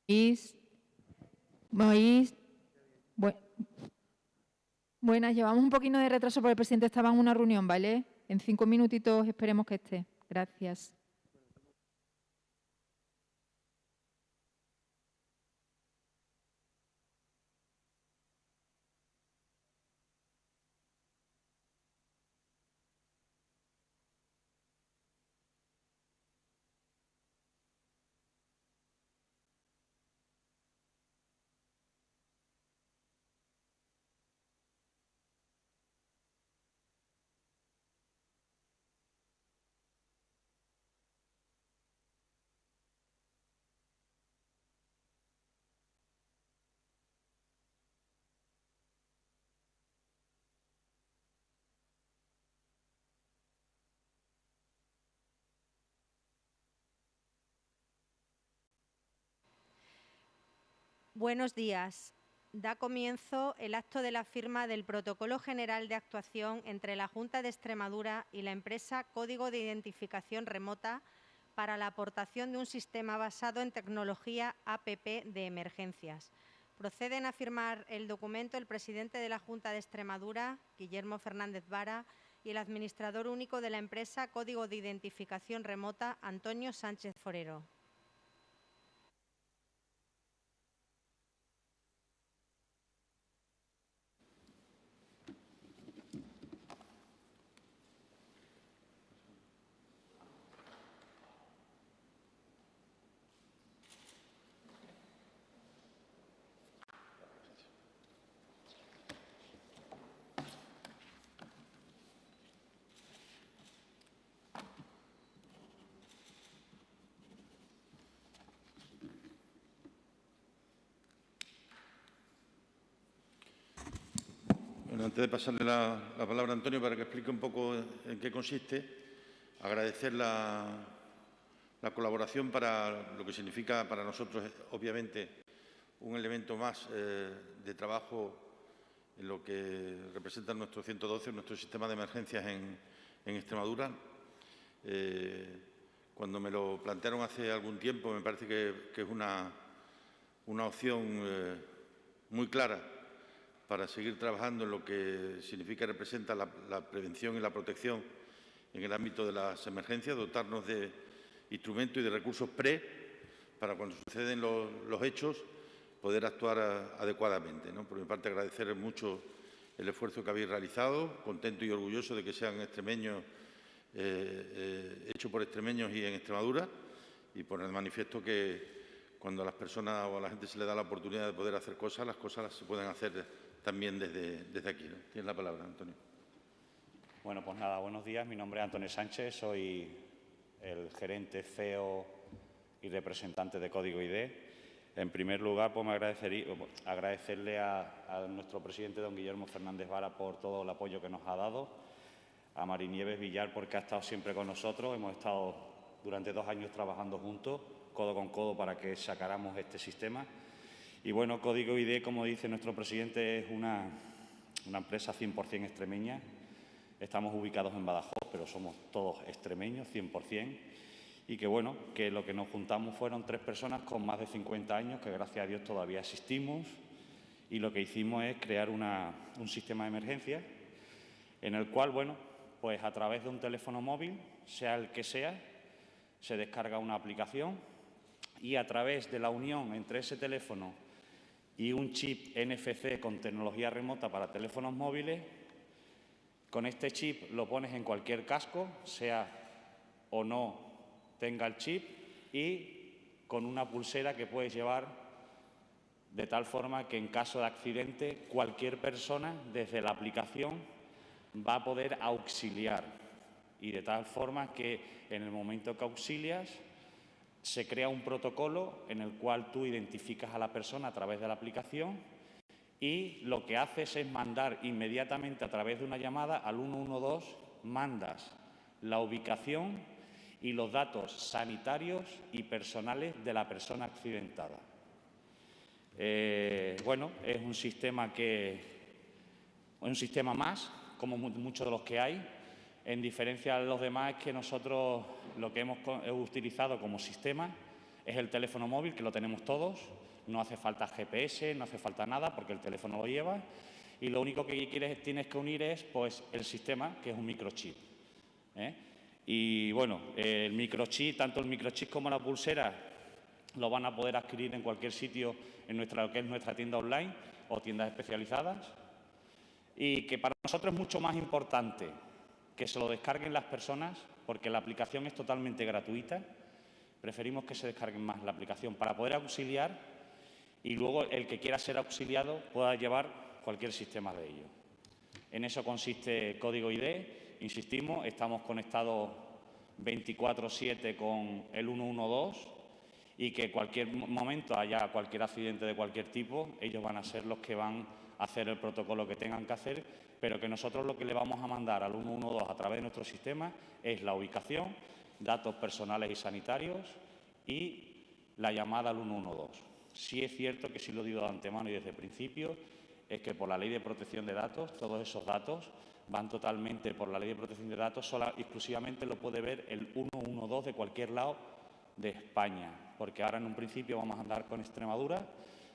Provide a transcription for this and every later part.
¿Me oís? Buenas, llevamos un poquito de retraso porque el presidente estaba en una reunión, ¿vale? En 5 minutitos esperemos que esté. Gracias. Buenos días. Da comienzo el acto de la firma del Protocolo General de Actuación entre la Junta de Extremadura y la empresa Código de Identificación Remota para la aportación de un sistema basado en tecnología APP de emergencias. Proceden a firmar el documento el presidente de la Junta de Extremadura, Guillermo Fernández Vara, y el administrador único de la empresa Código de Identificación Remota, Antonio Sánchez Forero. Bueno, antes de pasarle la palabra a Antonio para que explique un poco en qué consiste, agradecer la colaboración para lo que significa para nosotros, obviamente, un elemento más de trabajo en lo que representa nuestro 112, nuestro sistema de emergencias en Extremadura. Cuando me lo plantearon hace algún tiempo, me parece que es una opción muy clara para seguir trabajando en lo que significa y representa la prevención y la protección en el ámbito de las emergencias, dotarnos de instrumentos y de recursos para cuando suceden los hechos poder actuar adecuadamente, ¿no? Por mi parte, agradecer mucho el esfuerzo que habéis realizado, contento y orgulloso de que sean extremeños, hecho por extremeños y en Extremadura, y poner de manifiesto que cuando a las personas o a la gente se le da la oportunidad de poder hacer cosas, las cosas se pueden hacer también desde aquí, ¿no? Tienes la palabra, Antonio. Bueno, pues nada, buenos días. Mi nombre es Antonio Sánchez, soy el gerente CEO y representante de Código ID. En primer lugar, pues me agradecerle a nuestro presidente, don Guillermo Fernández Vara, por todo el apoyo que nos ha dado, a Marinieves Villar, porque ha estado siempre con nosotros. Hemos estado durante 2 años trabajando juntos, codo con codo, para que sacáramos este sistema. Y bueno, Código ID, como dice nuestro presidente, es una empresa 100% extremeña. Estamos ubicados en Badajoz, pero somos todos extremeños, 100%. Y que bueno, que lo que nos juntamos fueron 3 personas con más de 50 años, que gracias a Dios todavía existimos. Y lo que hicimos es crear un sistema de emergencia en el cual, bueno, pues a través de un teléfono móvil, sea el que sea, se descarga una aplicación y a través de la unión entre ese teléfono y un chip NFC con tecnología remota para teléfonos móviles, con este chip lo pones en cualquier casco, sea o no tenga el chip, y con una pulsera que puedes llevar de tal forma que en caso de accidente cualquier persona desde la aplicación va a poder auxiliar, y de tal forma que en el momento que auxilias se crea un protocolo en el cual tú identificas a la persona a través de la aplicación y lo que haces es mandar inmediatamente a través de una llamada al 112, mandas la ubicación y los datos sanitarios y personales de la persona accidentada. Bueno, es un sistema más, como muchos de los que hay. En diferencia de los demás, es que nosotros lo que hemos utilizado como sistema es el teléfono móvil, que lo tenemos todos, no hace falta GPS, no hace falta nada, porque el teléfono lo lleva, y lo único que tienes que unir es pues, el sistema, que es un microchip. Y bueno, el microchip, tanto el microchip como la pulsera, lo van a poder adquirir en cualquier sitio en lo que es nuestra tienda online o tiendas especializadas. Y que para nosotros es mucho más importante que se lo descarguen las personas, porque la aplicación es totalmente gratuita. Preferimos que se descarguen más la aplicación para poder auxiliar y luego el que quiera ser auxiliado pueda llevar cualquier sistema de ello. En eso consiste Código ID. Insistimos, estamos conectados 24/7 con el 112 y que en cualquier momento haya cualquier accidente de cualquier tipo, ellos van a ser los que van a hacer el protocolo que tengan que hacer, pero que nosotros lo que le vamos a mandar al 112 a través de nuestro sistema es la ubicación, datos personales y sanitarios y la llamada al 112. Sí es cierto que sí lo digo de antemano y desde el principio, es que por la Ley de Protección de Datos, todos esos datos van totalmente por la Ley de Protección de Datos, exclusivamente lo puede ver el 112 de cualquier lado de España, porque ahora en un principio vamos a andar con Extremadura,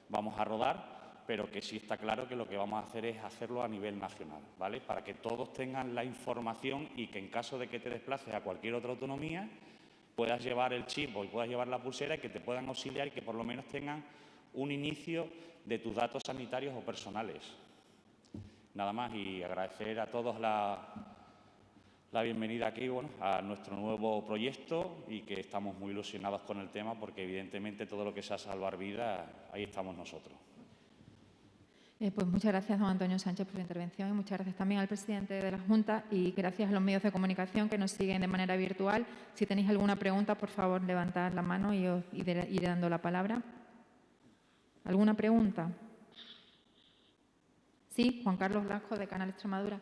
vamos a rodar, pero que sí está claro que lo que vamos a hacer es hacerlo a nivel nacional, ¿vale? Para que todos tengan la información y que en caso de que te desplaces a cualquier otra autonomía puedas llevar el chip o puedas llevar la pulsera y que te puedan auxiliar y que por lo menos tengan un inicio de tus datos sanitarios o personales. Nada más y agradecer a todos la bienvenida aquí a nuestro nuevo proyecto y que estamos muy ilusionados con el tema porque evidentemente todo lo que sea salvar vidas, ahí estamos nosotros. Pues muchas gracias, don Antonio Sánchez, por su intervención y muchas gracias también al presidente de la Junta y gracias a los medios de comunicación que nos siguen de manera virtual. Si tenéis alguna pregunta, por favor, levantad la mano y os iré dando la palabra. ¿Alguna pregunta? Sí, Juan Carlos Blasco, de Canal Extremadura.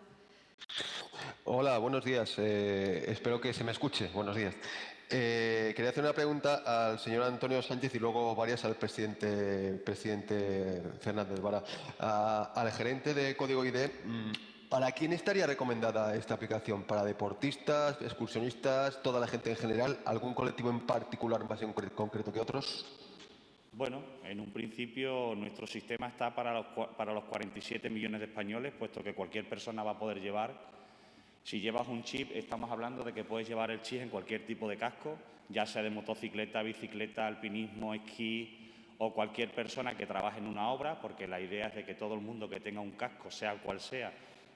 Hola, buenos días. Espero que se me escuche. Buenos días. Quería hacer una pregunta al señor Antonio Sánchez y luego varias al presidente Fernández Vara. Al gerente de Código ID, ¿para quién estaría recomendada esta aplicación? ¿Para deportistas, excursionistas, toda la gente en general? ¿Algún colectivo en particular más en concreto que otros? Bueno, en un principio nuestro sistema está para los 47 millones de españoles, puesto que cualquier persona va a poder llevar. Si llevas un chip, estamos hablando de que puedes llevar el chip en cualquier tipo de casco, ya sea de motocicleta, bicicleta, alpinismo, esquí o cualquier persona que trabaje en una obra, porque la idea es de que todo el mundo que tenga un casco, sea cual sea,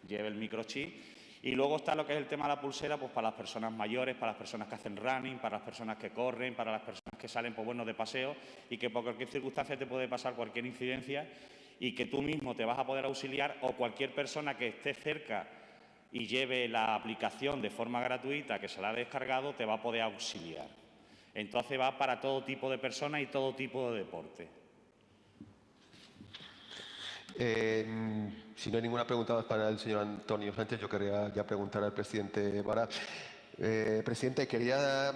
lleve el microchip. Y luego está lo que es el tema de la pulsera, pues para las personas mayores, para las personas que hacen running, para las personas que corren, para las personas que salen pues, bueno, de paseo y que por cualquier circunstancia te puede pasar cualquier incidencia y que tú mismo te vas a poder auxiliar o cualquier persona que esté cerca y lleve la aplicación de forma gratuita que se la ha descargado, te va a poder auxiliar. Entonces va para todo tipo de personas y todo tipo de deporte. Si no hay ninguna pregunta más para el señor Antonio Sánchez, yo quería ya preguntar al presidente Vara. Presidente, quería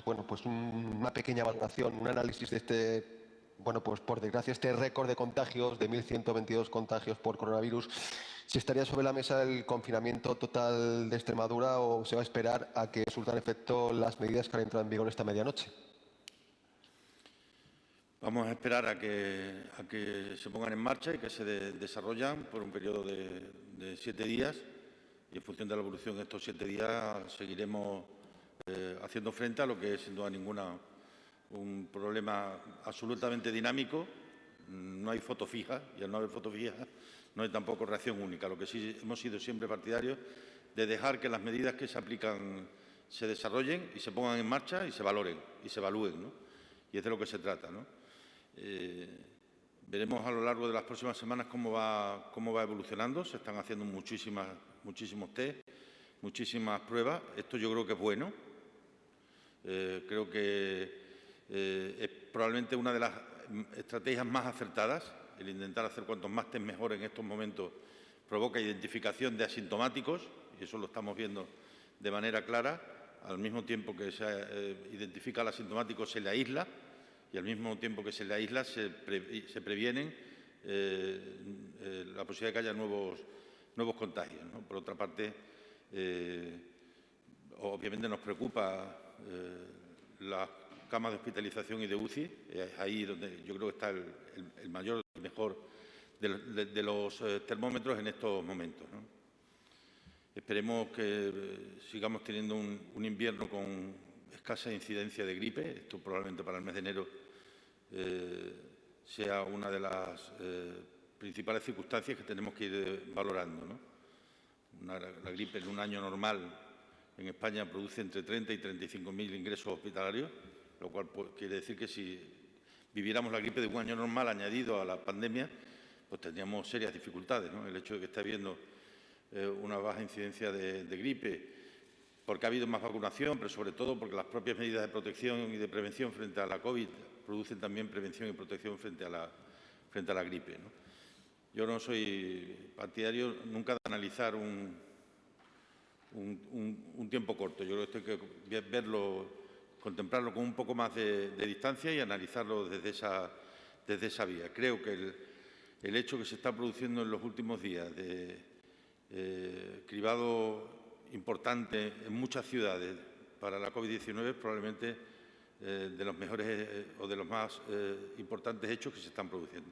pues una pequeña valoración, un análisis de este, pues por desgracia, este récord de contagios, de 1.122 contagios por coronavirus. ¿Si estaría sobre la mesa el confinamiento total de Extremadura o se va a esperar a que surtan efecto las medidas que han entrado en vigor esta medianoche? Vamos a esperar a que se pongan en marcha y que se desarrollen por un periodo de 7 días y en función de la evolución de estos 7 días seguiremos haciendo frente a lo que es sin duda ninguna un problema absolutamente dinámico. No hay foto fija y al no haber foto fija no hay tampoco reacción única. Lo que sí hemos sido siempre partidarios de dejar que las medidas que se aplican se desarrollen y se pongan en marcha y se valoren y se evalúen, ¿no? Y es de lo que se trata, ¿no? Veremos a lo largo de las próximas semanas cómo va evolucionando. Se están haciendo muchísimos test, muchísimas pruebas. Esto yo creo que es bueno. Creo que es probablemente una de las estrategias más acertadas. El intentar hacer cuantos más test mejor en estos momentos provoca identificación de asintomáticos y eso lo estamos viendo de manera clara. Al mismo tiempo que se identifica al asintomático se le aísla y al mismo tiempo que se le aísla se previenen la posibilidad de que haya nuevos contagios, ¿no? Por otra parte, obviamente nos preocupa la camas de hospitalización y de UCI. Es ahí donde yo creo que está el mayor, el mejor de los termómetros en estos momentos, ¿no? Esperemos que sigamos teniendo un invierno con escasa incidencia de gripe. Esto probablemente para el mes de enero sea una de las principales circunstancias que tenemos que ir valorando, ¿no? La gripe en un año normal en España produce entre 30 y 35.000 ingresos hospitalarios, lo cual quiere decir que si viviéramos la gripe de un año normal añadido a la pandemia, pues tendríamos serias dificultades, ¿no? El hecho de que esté habiendo una baja incidencia de gripe, porque ha habido más vacunación, pero sobre todo porque las propias medidas de protección y de prevención frente a la COVID producen también prevención y protección frente a la gripe, ¿no? Yo no soy partidario nunca de analizar un tiempo corto. Yo creo que esto hay que verlo, contemplarlo con un poco más de distancia y analizarlo desde esa vía. Creo que el hecho que se está produciendo en los últimos días de cribado importante en muchas ciudades para la COVID-19 es probablemente de los mejores o de los más importantes hechos que se están produciendo.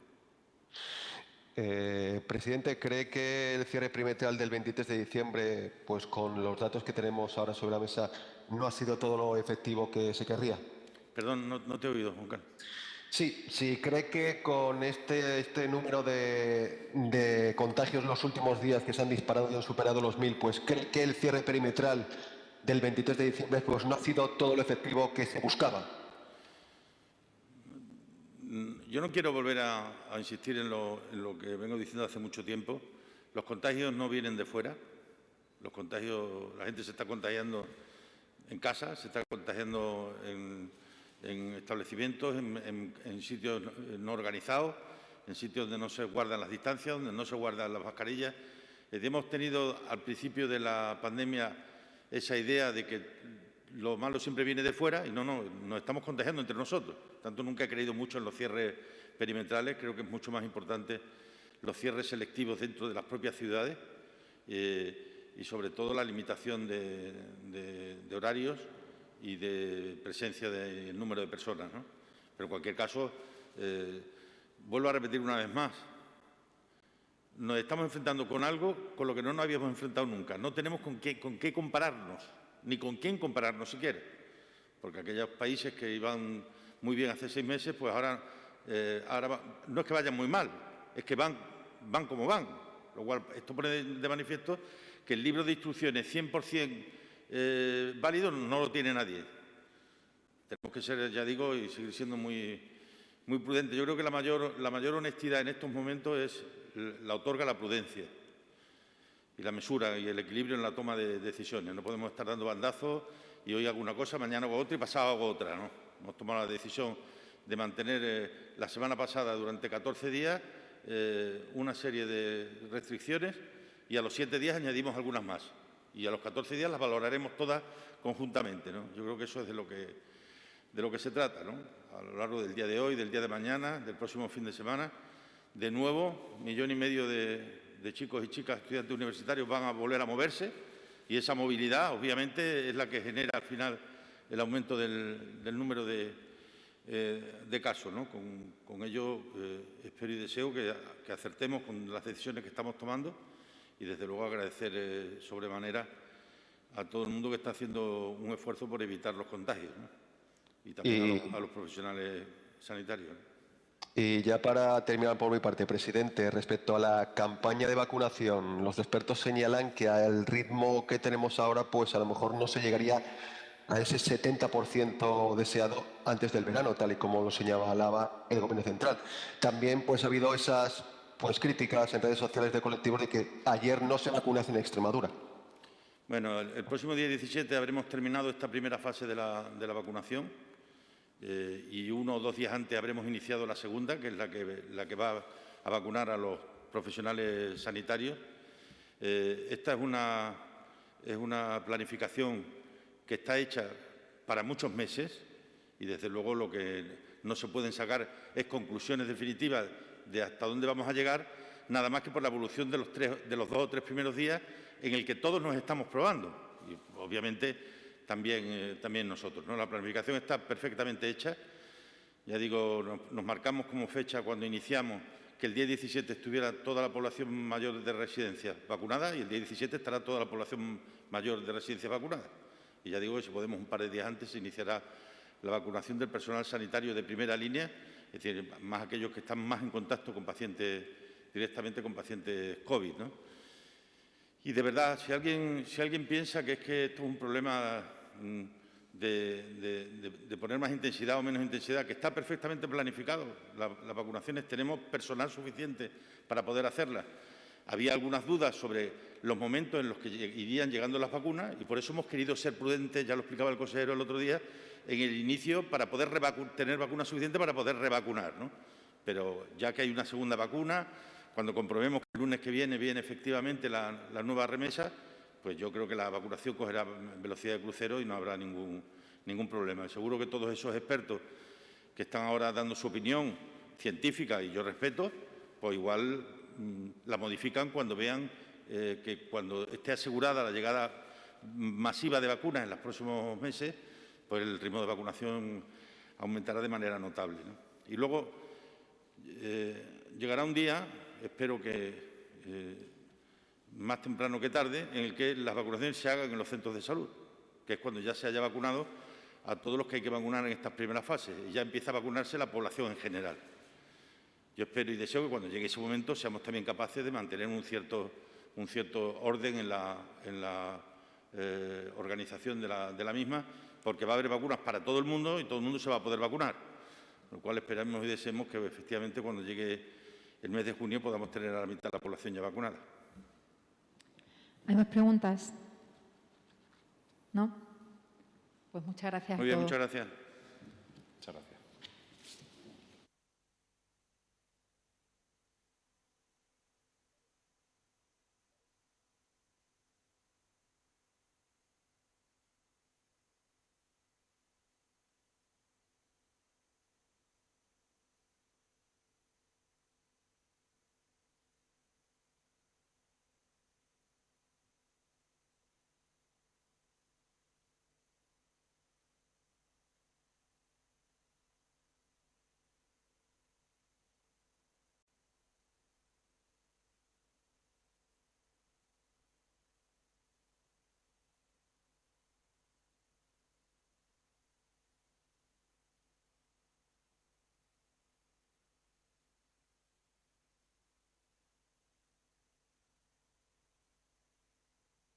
Presidente, ¿cree que el cierre perimetral del 23 de diciembre, pues con los datos que tenemos ahora sobre la mesa, no ha sido todo lo efectivo que se querría? Perdón, no te he oído, Juan Carlos. Sí, cree que con este número de contagios en los últimos días que se han disparado y han superado los 1.000, pues cree que el cierre perimetral del 23 de diciembre pues no ha sido todo lo efectivo que se buscaba. Yo no quiero volver a insistir en lo que vengo diciendo hace mucho tiempo. Los contagios no vienen de fuera. Los contagios, la gente se está contagiando en casa, se está contagiando en establecimientos, en sitios no organizados, en sitios donde no se guardan las distancias, donde no se guardan las mascarillas. Hemos tenido al principio de la pandemia esa idea de que lo malo siempre viene de fuera y nos estamos contagiando entre nosotros. Tanto nunca he creído mucho en los cierres perimetrales. Creo que es mucho más importante los cierres selectivos dentro de las propias ciudades y sobre todo la limitación de horarios y de presencia del número de personas, ¿no? Pero en cualquier caso, vuelvo a repetir una vez más, nos estamos enfrentando con algo con lo que no nos habíamos enfrentado nunca. No tenemos con qué compararnos, ni con quién compararnos siquiera, porque aquellos países que iban muy bien hace 6 meses, pues ahora no es que vayan muy mal, es que van como van, lo cual esto pone de manifiesto que el libro de instrucciones 100% válido no lo tiene nadie. Tenemos que ser, ya digo, y seguir siendo muy prudentes. Yo creo que la mayor honestidad en estos momentos la otorga la prudencia y la mesura y el equilibrio en la toma de decisiones. No podemos estar dando bandazos y hoy hago una cosa, mañana hago otra y pasado hago otra, ¿no? Hemos tomado la decisión de mantener la semana pasada durante 14 días una serie de restricciones y a los 7 días añadimos algunas más. Y a los 14 días las valoraremos todas conjuntamente, ¿no? Yo creo que eso es de lo que se trata, ¿no? A lo largo del día de hoy, del día de mañana, del próximo fin de semana, de nuevo, 1,5 millones de chicos y chicas, estudiantes universitarios, van a volver a moverse y esa movilidad, obviamente, es la que genera al final el aumento del número de casos, ¿no? Con ello, espero y deseo que acertemos con las decisiones que estamos tomando y, desde luego, agradecer sobremanera a todo el mundo que está haciendo un esfuerzo por evitar los contagios, ¿no? Y también a los profesionales sanitarios, ¿no? Y ya para terminar por mi parte, presidente, respecto a la campaña de vacunación, los expertos señalan que al ritmo que tenemos ahora, pues a lo mejor no se llegaría a ese 70% deseado antes del verano, tal y como lo señalaba el Gobierno central. También pues ha habido esas críticas en redes sociales de colectivos de que ayer no se vacunase en Extremadura. Bueno, el próximo día 17 habremos terminado esta primera fase de la vacunación. Y 1 o 2 días antes habremos iniciado la segunda, que es la que va a vacunar a los profesionales sanitarios. Esta es una planificación que está hecha para muchos meses y, desde luego, lo que no se pueden sacar es conclusiones definitivas de hasta dónde vamos a llegar, nada más que por la evolución de los 2 o 3 primeros días en el que todos nos estamos probando. Y, obviamente, también nosotros, ¿no? La planificación está perfectamente hecha. Ya digo, nos marcamos como fecha cuando iniciamos que el día 17 estuviera toda la población mayor de residencias vacunada y el día 17 estará toda la población mayor de residencias vacunada. Y ya digo que si podemos un par de días antes se iniciará la vacunación del personal sanitario de primera línea, es decir, más aquellos que están más en contacto con pacientes, directamente con pacientes COVID, ¿no? Y de verdad, si alguien piensa que es que esto es un problema de poner más intensidad o menos intensidad, que está perfectamente planificado. Las vacunaciones tenemos personal suficiente para poder hacerlas. Había algunas dudas sobre los momentos en los que irían llegando las vacunas y por eso hemos querido ser prudentes, ya lo explicaba el consejero el otro día, en el inicio para poder tener vacunas suficientes para poder revacunar, ¿no? Pero ya que hay una segunda vacuna, cuando comprobemos que el lunes que viene efectivamente la nueva remesa, pues yo creo que la vacunación cogerá velocidad de crucero y no habrá ningún problema. Seguro que todos esos expertos que están ahora dando su opinión científica, y yo respeto, pues igual la modifican cuando vean que cuando esté asegurada la llegada masiva de vacunas en los próximos meses, pues el ritmo de vacunación aumentará de manera notable, ¿no? Y luego llegará un día, espero que más temprano que tarde, en el que las vacunaciones se hagan en los centros de salud, que es cuando ya se haya vacunado a todos los que hay que vacunar en estas primeras fases y ya empieza a vacunarse la población en general. Yo espero y deseo que cuando llegue ese momento seamos también capaces de mantener un cierto orden en la organización de la misma, porque va a haber vacunas para todo el mundo y todo el mundo se va a poder vacunar. Con lo cual esperamos y deseamos que efectivamente cuando llegue el mes de junio podamos tener a la mitad de la población ya vacunada. ¿Hay más preguntas? ¿No? Pues muchas gracias. Muy bien, muchas gracias.